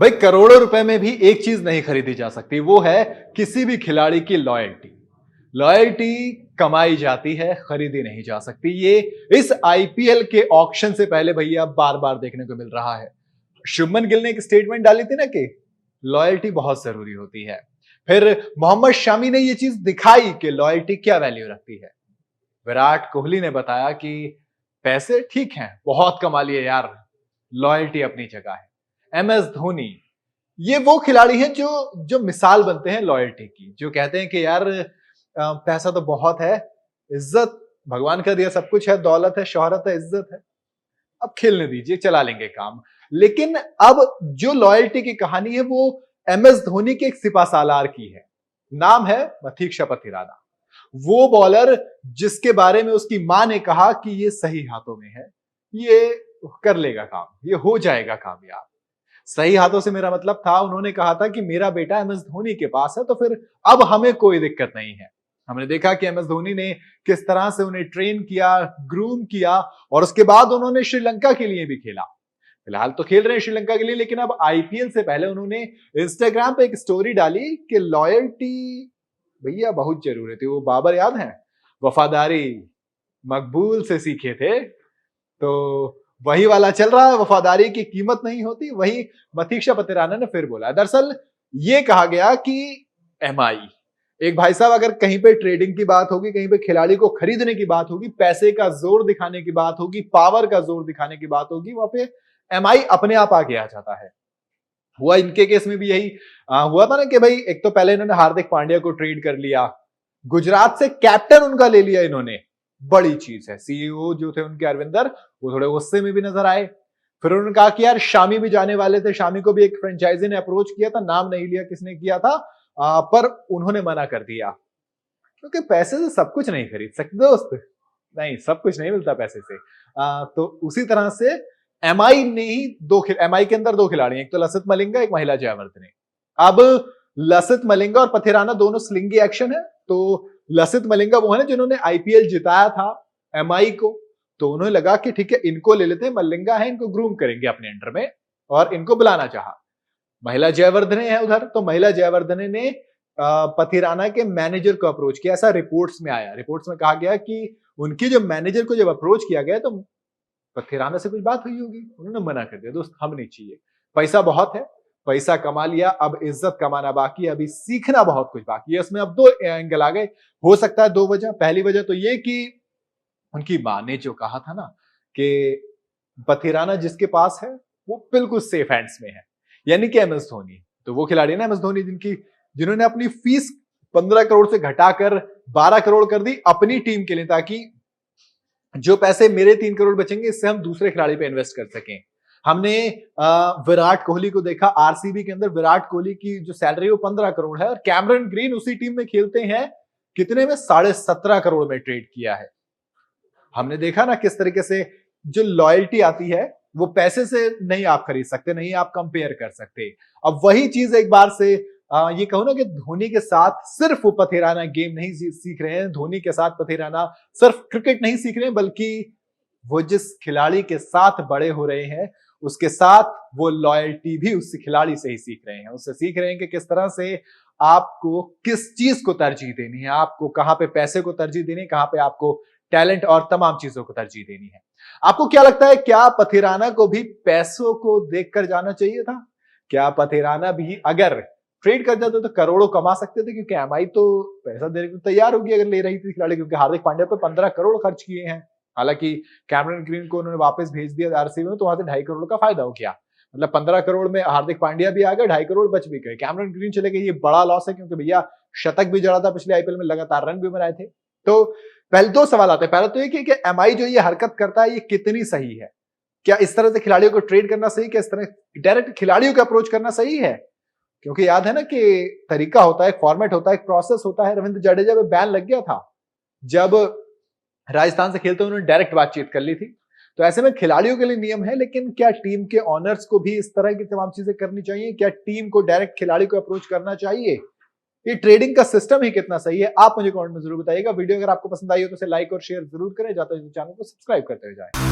भाई करोड़ों रुपए में भी एक चीज नहीं खरीदी जा सकती, वो है किसी भी खिलाड़ी की लॉयल्टी। लॉयल्टी कमाई जाती है, खरीदी नहीं जा सकती। ये इस आईपीएल के ऑक्शन से पहले भैया बार बार देखने को मिल रहा है। शुभमन गिल ने एक स्टेटमेंट डाली थी ना कि लॉयल्टी बहुत जरूरी होती है। फिर मोहम्मद शमी ने ये चीज दिखाई कि लॉयल्टी क्या वैल्यू रखती है। विराट कोहली ने बताया कि पैसे ठीक हैं, बहुत कमा लिए यार, लॉयल्टी अपनी जगह है। एम एस धोनी, ये वो खिलाड़ी हैं जो जो मिसाल बनते हैं लॉयल्टी की, जो कहते हैं कि यार पैसा तो बहुत है, इज्जत भगवान का दिया सब कुछ है, दौलत है, शोहरत है, इज्जत है, अब खेलने दीजिए, चला लेंगे काम। लेकिन अब जो लॉयल्टी की कहानी है वो एम एस धोनी के एक सिपासालार की है। नाम है मथीक्षा पथिराना। वो बॉलर जिसके बारे में उसकी मां ने कहा कि ये सही हाथों में है, ये कर लेगा काम, ये हो जाएगा कामयाब। सही हाथों से मेरा मतलब था, उन्होंने कहा था कि मेरा बेटा एम एस धोनी के पास है तो फिर अब हमें कोई दिक्कत नहीं है। हमने देखा कि एम एस धोनी ने किस तरह से उन्हें ट्रेन किया, ग्रूम किया, और उसके बाद उन्होंने श्रीलंका के लिए भी खेला। फिलहाल तो खेल रहे हैं श्रीलंका के लिए, लेकिन अब आईपीएल से पहले उन्होंने इंस्टाग्राम पे एक स्टोरी डाली कि लॉयल्टी भैया बहुत जरूरी थी। वो बाबर याद है, वफादारी मकबूल से सीखे थे, तो वही वाला चल रहा है। वफादारी की कीमत नहीं होती, वही मथीक्षा पथिराना ने फिर बोला। दरअसल ये कहा गया कि एमआई, एक भाई साहब, अगर कहीं पे ट्रेडिंग की बात होगी, कहीं पे खिलाड़ी को खरीदने की बात होगी, पैसे का जोर दिखाने की बात होगी, पावर का जोर दिखाने की बात होगी, वहां पे एमआई अपने आप आगे आ जाता है। हुआ इनके केस में भी यही हुआ था ना कि भाई एक तो पहले इन्होंने हार्दिक पांड्या को ट्रेड कर लिया, गुजरात से कैप्टन उनका ले लिया इन्होंने, बड़ी चीज है। सीईओ जो थे उनके अरविंदर, वो थोड़े गुस्से में भी नजर आए। फिर उन्होंने कहा कि यार शामी भी जाने वाले थे, शामी को भी एक फ्रेंचाइजी ने अप्रोच किया था, नाम नहीं लिया किसने किया था, पर उन्होंने मना कर दिया, क्योंकि पैसे से सब कुछ नहीं खरीद सकते दोस्त, नहीं, सब कुछ नहीं मिलता पैसे से। तो उसी तरह से एमआई ने ही एमआई के अंदर दो खिलाड़ी हैं, एक तो लसित मलिंगा, एक महिला जयवर्धने। अब लसित मलिंगा और पथिराना दोनों स्लिंगी एक्शन है। तो लसित मलिंगा वो है ना जिन्होंने आईपीएल जिताया था एमआई को, तो उन्हें लगा कि ठीक है इनको ले लेते हैं, मलिंगा है, इनको ग्रूम करेंगे अपने अंडर में, और इनको बुलाना चाहा। महिला जयवर्धने है उधर, तो महिला जयवर्धने ने पथिराना के मैनेजर को अप्रोच किया, ऐसा रिपोर्ट्स में आया। रिपोर्ट्स में कहा गया कि उनकी जो मैनेजर को जब अप्रोच किया गया तो पथिराना से कुछ बात हुई होगी, उन्होंने मना कर दिया, दोस्त हम नहीं चाहिए, पैसा बहुत है, पैसा कमा लिया, अब इज्जत कमाना बाकी है, अभी सीखना बहुत कुछ बाकी है। इसमें अब दो एंगल आ गए, हो सकता है दो वजह। पहली वजह तो ये कि उनकी मां ने जो कहा था ना कि पथिराना जिसके पास है वो बिल्कुल सेफ हैंड्स में है, यानी कि एम एस धोनी। तो वो खिलाड़ी ना एम एस धोनी जिन्होंने अपनी फीस 15 करोड़ से घटाकर 12 करोड़ कर दी अपनी टीम के लिए, ताकि जो पैसे मेरे 3 करोड़ बचेंगे इससे हम दूसरे खिलाड़ी पे इन्वेस्ट कर सकें। हमने विराट कोहली को देखा, आरसीबी के अंदर विराट कोहली की जो सैलरी वो 15 करोड़ है, और कैमरन ग्रीन उसी टीम में खेलते हैं, कितने में 17.5 करोड़ में ट्रेड किया है। हमने देखा ना किस तरीके से जो लॉयल्टी आती है वो पैसे से नहीं आप खरीद सकते, नहीं आप कंपेयर कर सकते। अब वही चीज एक बार से ये कहो ना कि धोनी के साथ सिर्फ वो पथिराना गेम नहीं सीख रहे हैं, धोनी के साथ पथिराना सिर्फ क्रिकेट नहीं सीख रहे हैं, बल्कि वो जिस खिलाड़ी के साथ बड़े हो रहे हैं उसके साथ वो लॉयल्टी भी उस खिलाड़ी से ही सीख रहे हैं। उससे सीख रहे हैं कि किस तरह से आपको किस चीज को तरजीह देनी है, आपको कहां पे पैसे को तरजीह देनी है, कहां पे आपको टैलेंट और तमाम चीजों को तरजीह देनी है। आपको क्या लगता है, क्या पथिराना को भी पैसों को देखकर जाना चाहिए था? क्या पथिराना भी अगर ट्रेड कर जाते तो करोड़ों कमा सकते थे? क्योंकि एमआई तो पैसा देने को तैयार होगी अगर ले रही थी खिलाड़ी, क्योंकि हार्दिक पांड्या पे 15 करोड़ खर्च किए हैं। हालांकि कैमरन ग्रीन को उन्होंने वापस भेज दिया आरसीबी में, तो वहां से 2.5 करोड़ का फायदा हो गया। मतलब 15 करोड़ में हार्दिक पांड्या भी आ गए, 2.5 करोड़ बच भी गए। कैमरन ग्रीन चले गए, ये बड़ा लॉस है, क्योंकि भैया शतक भी जड़ा था पिछले आईपीएल में, लगातार रन भी बनाए थे। तो पहले दो सवाल आते हैं। पहला तो ये कि एमआई जो ये हरकत करता है ये कितनी सही है? क्या इस तरह से खिलाड़ियों को ट्रेड करना सही? क्या इस तरह डायरेक्ट खिलाड़ियों को अप्रोच करना सही है? क्योंकि याद है ना कि तरीका होता है, एक फॉर्मेट होता है, एक प्रोसेस होता है। रविंद्र जडेजा पे बैन लग गया था जब राजस्थान से खेलते उन्होंने डायरेक्ट बातचीत कर ली थी। तो ऐसे में खिलाड़ियों के लिए नियम है, लेकिन क्या टीम के ऑनर्स को भी इस तरह की तमाम चीजें करनी चाहिए? क्या टीम को डायरेक्ट खिलाड़ी को अप्रोच करना चाहिए? ये ट्रेडिंग का सिस्टम ही कितना सही है? आप मुझे कमेंट में जरूर बताइएगा। वीडियो अगर आपको पसंद आई हो तो इसे लाइक और शेयर जरूर करें, जाते हुए चैनल को सब्सक्राइब करते हुए जाएं।